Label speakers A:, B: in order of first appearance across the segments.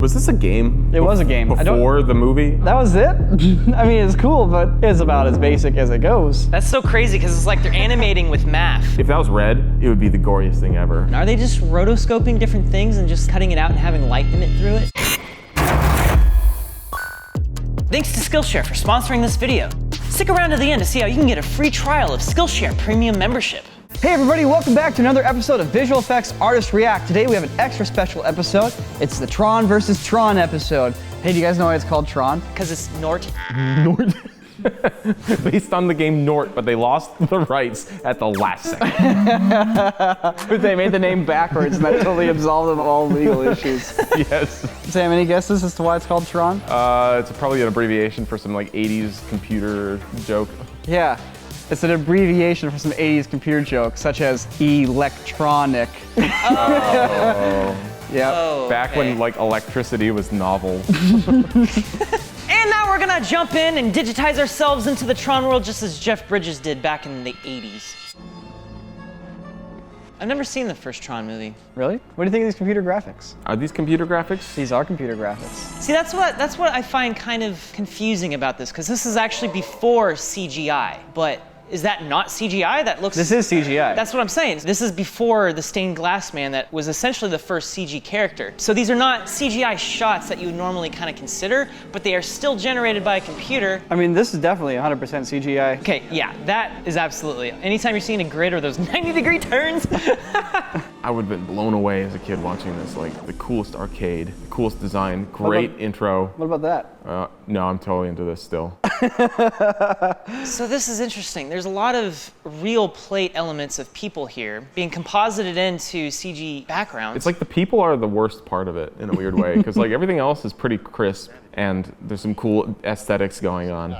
A: Was this a game?
B: It was a game.
A: Before the movie?
B: That was it? I mean, it's cool, but it's about as basic as it goes.
C: That's so crazy because it's like they're animating with math.
A: If that was red, it would be the goriest thing ever.
C: Are they just rotoscoping different things and just cutting it out and having light emit through it? Thanks to Skillshare for sponsoring this video. Stick around to the end to see how you can get a free trial of Skillshare Premium membership.
B: Hey everybody, welcome back to another episode of Visual Effects Artist React. Today we have an extra special episode. It's the Tron versus Tron episode. Hey, do you guys know why it's called Tron?
C: Because it's Nort.
A: Nort? Based on the game Nort, but they lost the rights at the last second.
B: But they made the name backwards and that totally absolved them of all legal issues.
A: Yes.
B: Sam, any guesses as to why it's called Tron?
A: It's probably an abbreviation for some like 80s computer joke.
B: Yeah. It's an abbreviation for some 80s computer jokes, such as electronic.
A: Oh.
B: Yeah.
C: Oh,
A: Back when like electricity was novel.
C: And now we're gonna jump in and digitize ourselves into the Tron world just as Jeff Bridges did back in the 80s. I've never seen the first Tron movie.
B: Really? What do you think of these computer graphics?
A: Are these computer graphics?
B: These are computer graphics.
C: See, that's what I find kind of confusing about this, because this is actually before CGI, but is that not CGI? That looks...
B: This is CGI.
C: That's what I'm saying. This is before the stained glass man that was essentially the first CG character. So these are not CGI shots that you would normally kind of consider, but they are still generated by a computer.
B: I mean, this is definitely 100% CGI.
C: Okay, yeah, that is absolutely. Anytime you're seeing a grid or those 90-degree turns.
A: I would have been blown away as a kid watching this. Like the coolest arcade, the coolest design, great intro.
B: What about that?
A: No, I'm totally into this still.
C: So this is interesting. There's a lot of real plate elements of people here being composited into CG backgrounds.
A: It's like the people are the worst part of it in a weird way, because like everything else is pretty crisp and there's some cool aesthetics going on.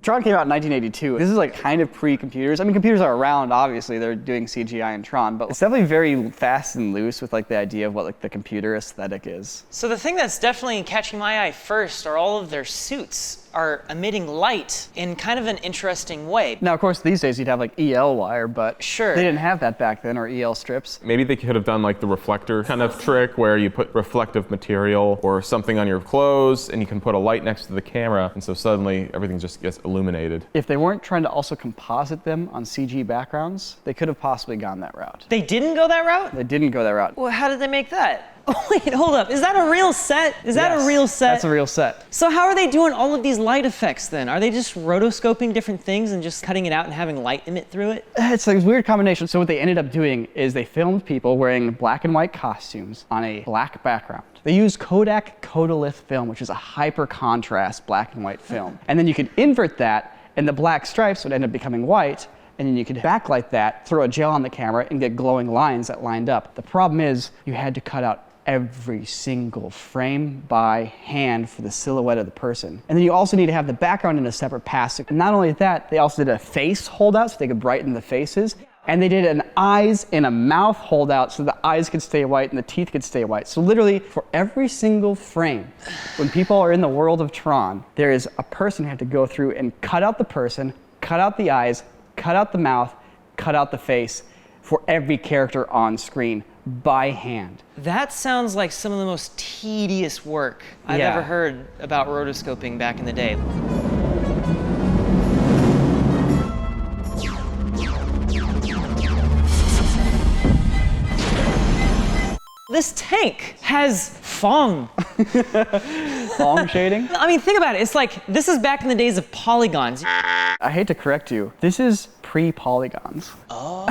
B: Tron came out in 1982. This is like kind of pre-computers. I mean, computers are around, obviously. They're doing CGI in Tron, but it's definitely very fast and loose with like the idea of what like the computer aesthetic is.
C: So the thing that's definitely catching my eye first are all of their suits are emitting light in kind of an interesting way.
B: Now, of course, these days you'd have like EL wire, but
C: sure,
B: they didn't have that back then, or EL strips.
A: Maybe they could have done like the reflector kind of trick where you put reflective material or something on your clothes and you can put a light next to the camera, and so suddenly everything just gets illuminated. If
B: they weren't trying to also composite them on CG backgrounds, they could have possibly gone that route.
C: They didn't go that route?
B: They didn't go that route.
C: Well, how did they make that? Oh, wait, hold up. Is that a real set? Is that a real set?
B: That's a real set.
C: So how are they doing all of these light effects then? Are they just rotoscoping different things and just cutting it out and having light emit through it?
B: It's like a weird combination. So what they ended up doing is they filmed people wearing black and white costumes on a black background. They used Kodak Kodalith film, which is a hyper contrast black and white film. And then you could invert that and the black stripes would end up becoming white, and then you could backlight that, throw a gel on the camera, and get glowing lines that lined up. The problem is you had to cut out every single frame by hand for the silhouette of the person. And then you also need to have the background in a separate pass. And not only that, they also did a face holdout so they could brighten the faces. And they did an eyes and a mouth holdout so the eyes could stay white and the teeth could stay white. So literally, for every single frame, when people are in the world of Tron, there is a person who had to go through and cut out the person, cut out the eyes, cut out the mouth, cut out the face for every character on screen by hand.
C: That sounds like some of the most tedious work I've ever heard about rotoscoping back in the day. This tank has Fong.
B: Fong shading?
C: I mean, think about it. It's like, this is back in the days of polygons.
B: I hate to correct you. This is pre-polygons.
C: Oh,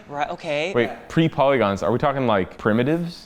C: right, okay.
A: Wait, pre-polygons, are we talking like primitives?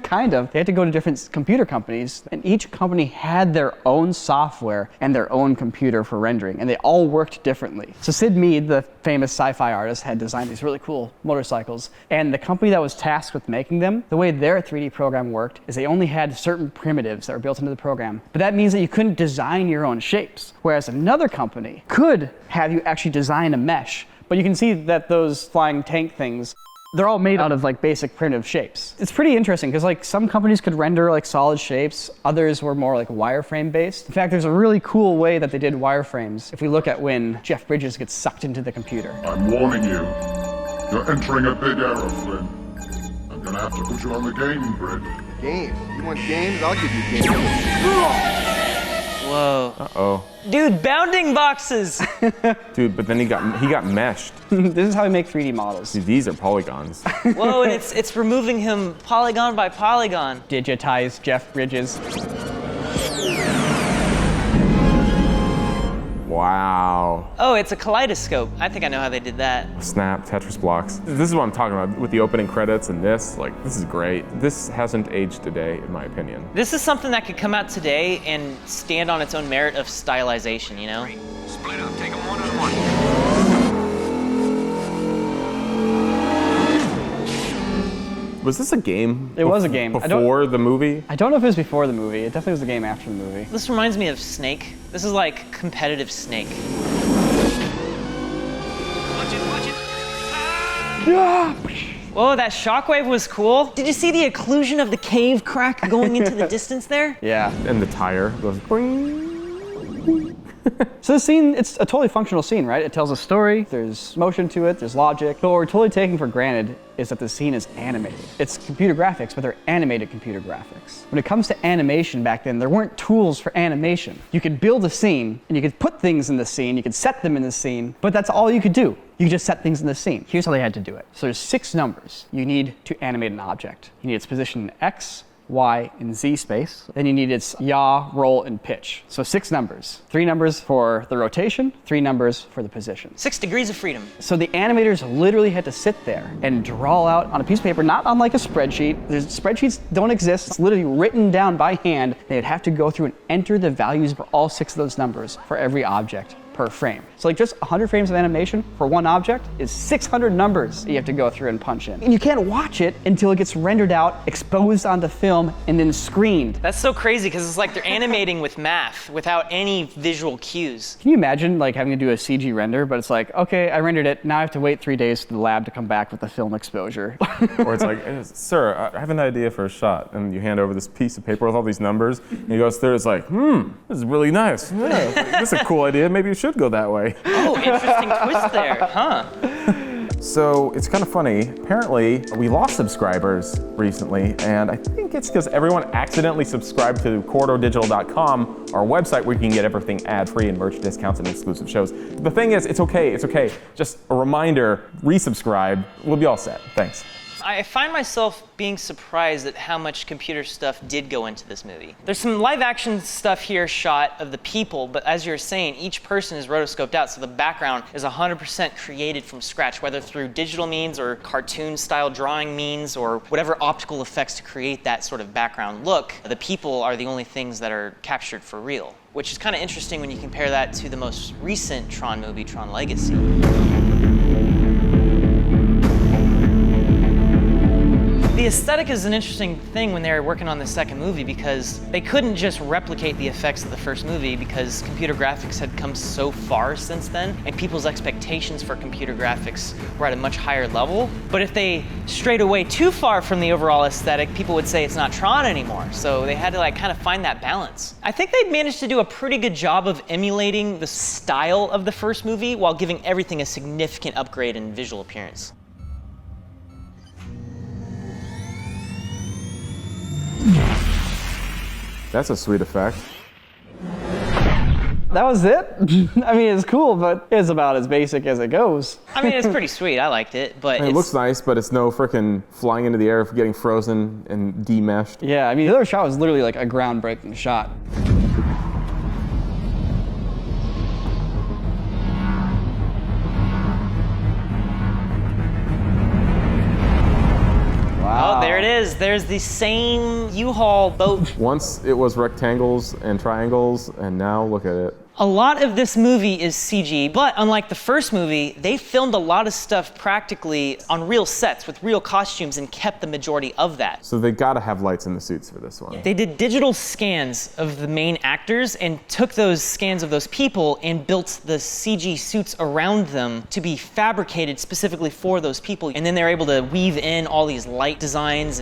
B: Kind of. They had to go to different computer companies, and each company had their own software and their own computer for rendering, and they all worked differently. So Sid Mead, the famous sci-fi artist, had designed these really cool motorcycles, and the company that was tasked with making them, the way their 3D program worked is they only had certain primitives that were built into the program, but that means that you couldn't design your own shapes, whereas another company could have you actually design a mesh. But you can see that those flying tank things, they're all made out of like basic primitive shapes. It's pretty interesting because like some companies could render like solid shapes, others were more like wireframe based. In fact, there's a really cool way that they did wireframes if we look at when Jeff Bridges gets sucked into the computer.
D: I'm warning you. You're entering a big error, Flynn. And Gonna have to put you on the game grid.
E: Games? You want games? I'll give you games.
C: Whoa.
A: Uh-oh.
C: Dude, bounding boxes!
A: Dude, but then he got meshed.
B: This is how we make 3D models.
A: See, these are polygons.
C: Whoa, and it's removing him polygon by polygon.
B: Digitize Jeff Bridges.
A: Wow.
C: Oh, it's a kaleidoscope. I think I know how they did that.
A: Snap, Tetris blocks. This is what I'm talking about with the opening credits and this. Like, this is great. This hasn't aged today, in my opinion.
C: This is something that could come out today and stand on its own merit of stylization, you know?
F: Split up, take them one-on-one.
A: Was this a game?
B: It was a game.
A: Before the movie?
B: I don't know if it was before the movie. It definitely was a game after the movie.
C: This reminds me of Snake. This is like competitive Snake.
F: Watch it, watch it.
C: Whoa, that shockwave was cool. Did you see the occlusion of the cave crack going into the distance there?
B: Yeah.
A: And the tire goes boing.
B: So the scene, it's a totally functional scene, right? It tells a story, there's motion to it, there's logic. But what we're totally taking for granted is that the scene is animated. It's computer graphics, but they're animated computer graphics. When it comes to animation back then, there weren't tools for animation. You could build a scene, and you could put things in the scene, you could set them in the scene, but that's all you could do. You could just set things in the scene. Here's how they had to do it. So there's 6 numbers you need to animate an object. You need its position in X, Y, and Z space. Then you need its yaw, roll, and pitch. So 6 numbers. 3 numbers for the rotation, 3 numbers for the position.
C: 6 degrees of freedom.
B: So the animators literally had to sit there and draw out on a piece of paper, not on like a spreadsheet. Spreadsheets don't exist. It's literally written down by hand. They'd have to go through and enter the values for all 6 of those numbers for every object per frame. So like just 100 frames of animation for one object is 600 numbers that you have to go through and punch in. And you can't watch it until it gets rendered out, exposed onto film, and then screened.
C: That's so crazy because it's like they're animating with math without any visual cues.
B: Can you imagine like having to do a CG render, but it's like, okay, I rendered it, now I have to wait 3 days for the lab to come back with the film exposure.
A: Or it's like, sir, I have an idea for a shot. And you hand over this piece of paper with all these numbers. And he goes through, it's like, this is really nice. Yeah, this is a cool idea. Maybe you should go that way.
C: Oh, interesting twist there, huh?
A: So it's kind of funny. Apparently, we lost subscribers recently, and I think it's because everyone accidentally subscribed to corridordigital.com, our website where you can get everything ad-free and merch discounts and exclusive shows. The thing is, it's okay. Just a reminder, resubscribe. We'll be all set. Thanks.
C: I find myself being surprised at how much computer stuff did go into this movie. There's some live action stuff here shot of the people, but as you're saying, each person is rotoscoped out, so the background is 100% created from scratch, whether through digital means or cartoon style drawing means or whatever optical effects to create that sort of background look. The people are the only things that are captured for real, which is kind of interesting when you compare that to the most recent Tron movie, Tron Legacy. The aesthetic is an interesting thing when they were working on the second movie because they couldn't just replicate the effects of the first movie because computer graphics had come so far since then and people's expectations for computer graphics were at a much higher level. But if they strayed away too far from the overall aesthetic, people would say it's not Tron anymore. So they had to like kind of find that balance. I think they managed to do a pretty good job of emulating the style of the first movie while giving everything a significant upgrade in visual appearance.
A: That's a sweet effect.
B: That was it? I mean, it's cool, but it's about as basic as it goes.
C: I mean, it's pretty sweet. I liked it, but
A: It looks nice, but it's no frickin' flying into the air, getting frozen and demeshed.
B: Yeah, I mean, the other shot was literally like a groundbreaking shot.
C: Oh, there it is. There's the same U-Haul boat.
A: Once it was rectangles and triangles, and now look at it.
C: A lot of this movie is CG, but unlike the first movie, they filmed a lot of stuff practically on real sets with real costumes and kept the majority of that.
A: So they gotta have lights in the suits for this one.
C: They did digital scans of the main actors and took those scans of those people and built the CG suits around them to be fabricated specifically for those people. And then they're able to weave in all these light designs.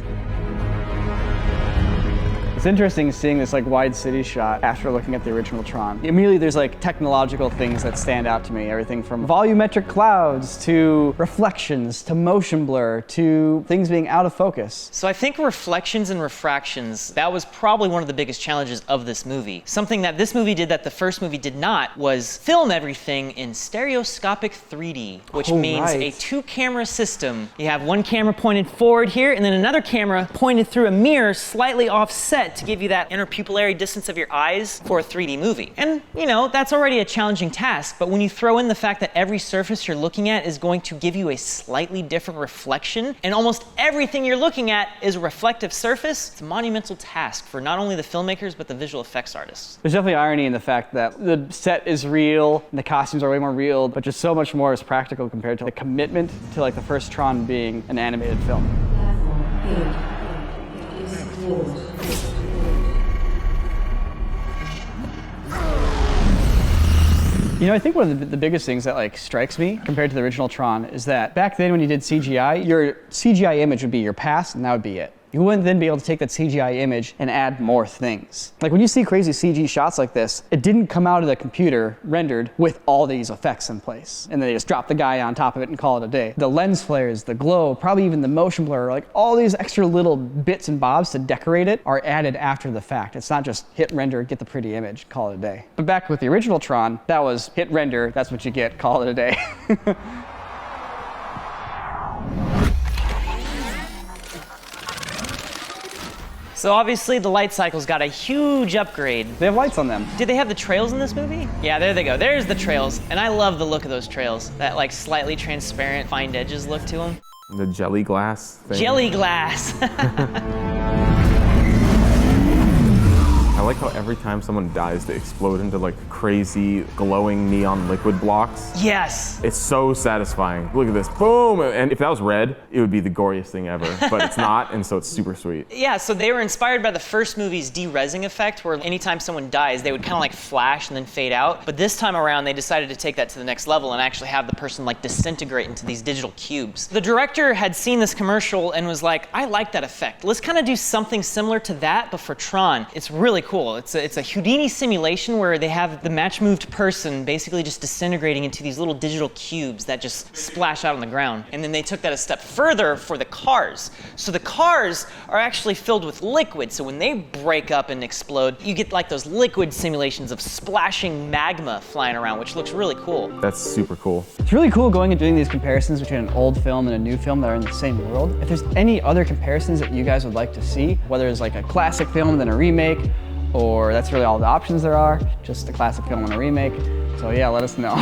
A: This
B: It's interesting seeing this like wide city shot after looking at the original Tron. Immediately there's like technological things that stand out to me. Everything from volumetric clouds to reflections to motion blur to things being out of focus.
C: So I think reflections and refractions, that was probably one of the biggest challenges of this movie. Something that this movie did that the first movie did not was film everything in stereoscopic 3D, which means a 2-camera system. You have one camera pointed forward here and then another camera pointed through a mirror slightly offset to give you that interpupillary distance of your eyes for a 3D movie. And you know, that's already a challenging task, but when you throw in the fact that every surface you're looking at is going to give you a slightly different reflection, and almost everything you're looking at is a reflective surface, it's a monumental task for not only the filmmakers, but the visual effects artists.
B: There's definitely irony in the fact that the set is real, and the costumes are way more real, but just so much more is practical compared to the commitment to like the first Tron being an animated film. You know, I think one of the biggest things that like strikes me compared to the original Tron is that back then when you did CGI, your CGI image would be your past and that would be it. You wouldn't then be able to take that CGI image and add more things. Like when you see crazy CG shots like this, it didn't come out of the computer rendered with all these effects in place. And then they just drop the guy on top of it and call it a day. The lens flares, the glow, probably even the motion blur, like all these extra little bits and bobs to decorate it are added after the fact. It's not just hit render, get the pretty image, call it a day. But back with the original Tron, that was hit render, that's what you get, call it a day.
C: So obviously the light cycle's got a huge upgrade.
B: They have lights on them.
C: Did they have the trails in this movie? Yeah, there they go. There's the trails. And I love the look of those trails. That like slightly transparent, fine edges look to them.
A: The jelly glass thing.
C: Jelly glass.
A: I like how every time someone dies, they explode into like crazy glowing neon liquid blocks.
C: Yes.
A: It's so satisfying. Look at this, boom! And if that was red, it would be the goriest thing ever, but it's not, and so it's super sweet.
C: Yeah, so they were inspired by the first movie's de-resing effect, where anytime someone dies, they would kind of like flash and then fade out. But this time around, they decided to take that to the next level and actually have the person like disintegrate into these digital cubes. The director had seen this commercial and was like, I like that effect. Let's kind of do something similar to that, but for Tron. It's really cool. It's a Houdini simulation where they have the match-moved person basically just disintegrating into these little digital cubes that just splash out on the ground. And then they took that a step further for the cars. So the cars are actually filled with liquid, so when they break up and explode, you get like those liquid simulations of splashing magma flying around, which looks really cool.
A: That's super cool.
B: It's really cool going and doing these comparisons between an old film and a new film that are in the same world. If there's any other comparisons that you guys would like to see, whether it's like a classic film and then a remake, or that's really all the options there are, just a classic film and a remake. So yeah, let us know.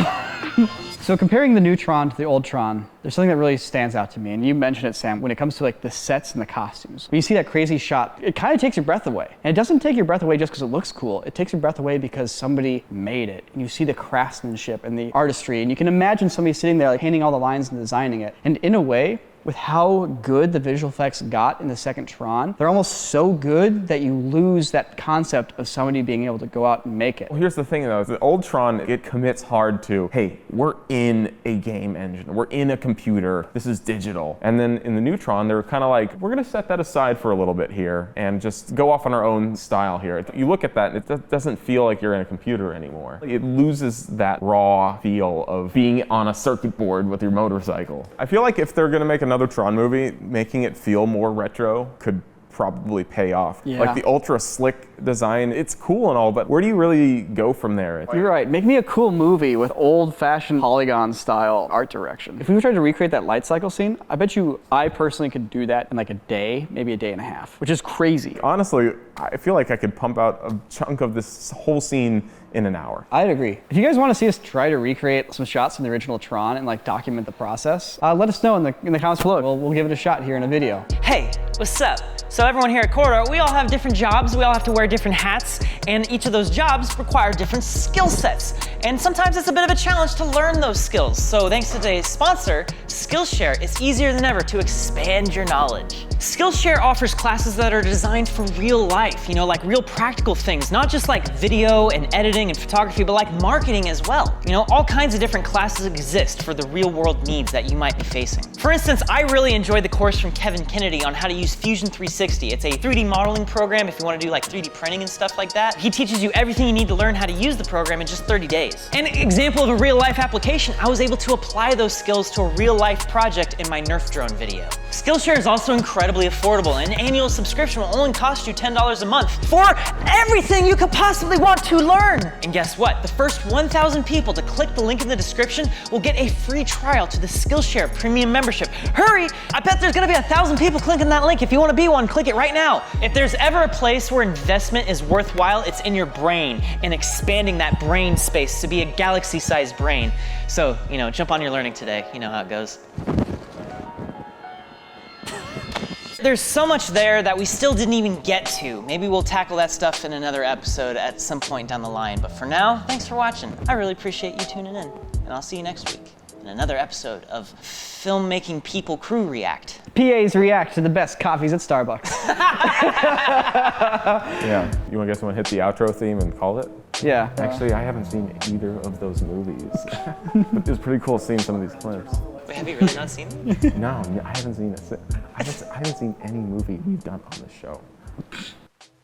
B: So comparing the new Tron to the old Tron, there's something that really stands out to me, and you mentioned it, Sam, when it comes to like the sets and the costumes. When you see that crazy shot, it kind of takes your breath away. And it doesn't take your breath away just because it looks cool. It takes your breath away because somebody made it. And you see the craftsmanship and the artistry, and you can imagine somebody sitting there like painting all the lines and designing it. And in a way, with how good the visual effects got in the second Tron, they're almost so good that you lose that concept of somebody being able to go out and make it.
A: Well, here's the thing though, is the old Tron, it commits hard to, hey, we're in a game engine, we're in a computer, this is digital. And then in the new Tron, they're kind of like, we're gonna set that aside for a little bit here and just go off on our own style here. You look at that, it doesn't feel like you're in a computer anymore. It loses that raw feel of being on a circuit board with your motorcycle. I feel like if they're gonna make another Tron movie, making it feel more retro could probably pay off.
B: Yeah.
A: Like the ultra slick design, it's cool and all, but where do you really go from there?
B: You're right. Make me a cool movie with old-fashioned polygon style art direction. If we tried to recreate that light cycle scene, I bet you I personally could do that in like a day, maybe a day and a half, which is crazy.
A: Honestly, I feel like I could pump out a chunk of this whole scene in an hour.
B: I'd agree. If you guys want to see us try to recreate some shots from the original Tron and like document the process, let us know in the comments below. We'll give it a shot here in a video.
C: Hey, what's up? So everyone here at Corridor, we all have different jobs, we all have to wear different hats, and each of those jobs require different skill sets. And sometimes it's a bit of a challenge to learn those skills. So thanks to today's sponsor, Skillshare, it's easier than ever to expand your knowledge. Skillshare offers classes that are designed for real life, you know, like real practical things, not just like video and editing and photography, but like marketing as well. You know, all kinds of different classes exist for the real world needs that you might be facing. For instance, I really enjoyed the course from Kevin Kennedy on how to use Fusion 360. It's a 3D modeling program if you want to do like 3D printing and stuff like that. He teaches you everything you need to learn how to use the program in just 30 days. An example of a real life application, I was able to apply those skills to a real life project in my Nerf drone video. Skillshare is also incredibly affordable. An annual subscription will only cost you $10 a month for everything you could possibly want to learn. And guess what? The first 1,000 people to click the link in the description will get a free trial to the Skillshare premium membership. Hurry! I bet there's gonna be 1,000 people clicking that link. If you wanna be one, click it right now. If there's ever a place where investment is worthwhile, it's in your brain and expanding that brain space to be a galaxy-sized brain. So, jump on your learning today. You know how it goes. There's so much there that we still didn't even get to. Maybe we'll tackle that stuff in another episode at some point down the line. But for now, thanks for watching. I really appreciate you tuning in. And I'll see you next week in another episode of Filmmaking People Crew React.
B: PAs react to the best coffees at Starbucks.
A: Yeah. You want to guess someone hit the outro theme and call it?
B: Yeah.
A: Actually, I haven't seen either of those movies. But it's pretty cool seeing some of these clips.
C: Wait, have you really not seen them?
A: No, I haven't seen it. I haven't seen any movie we've done on this show.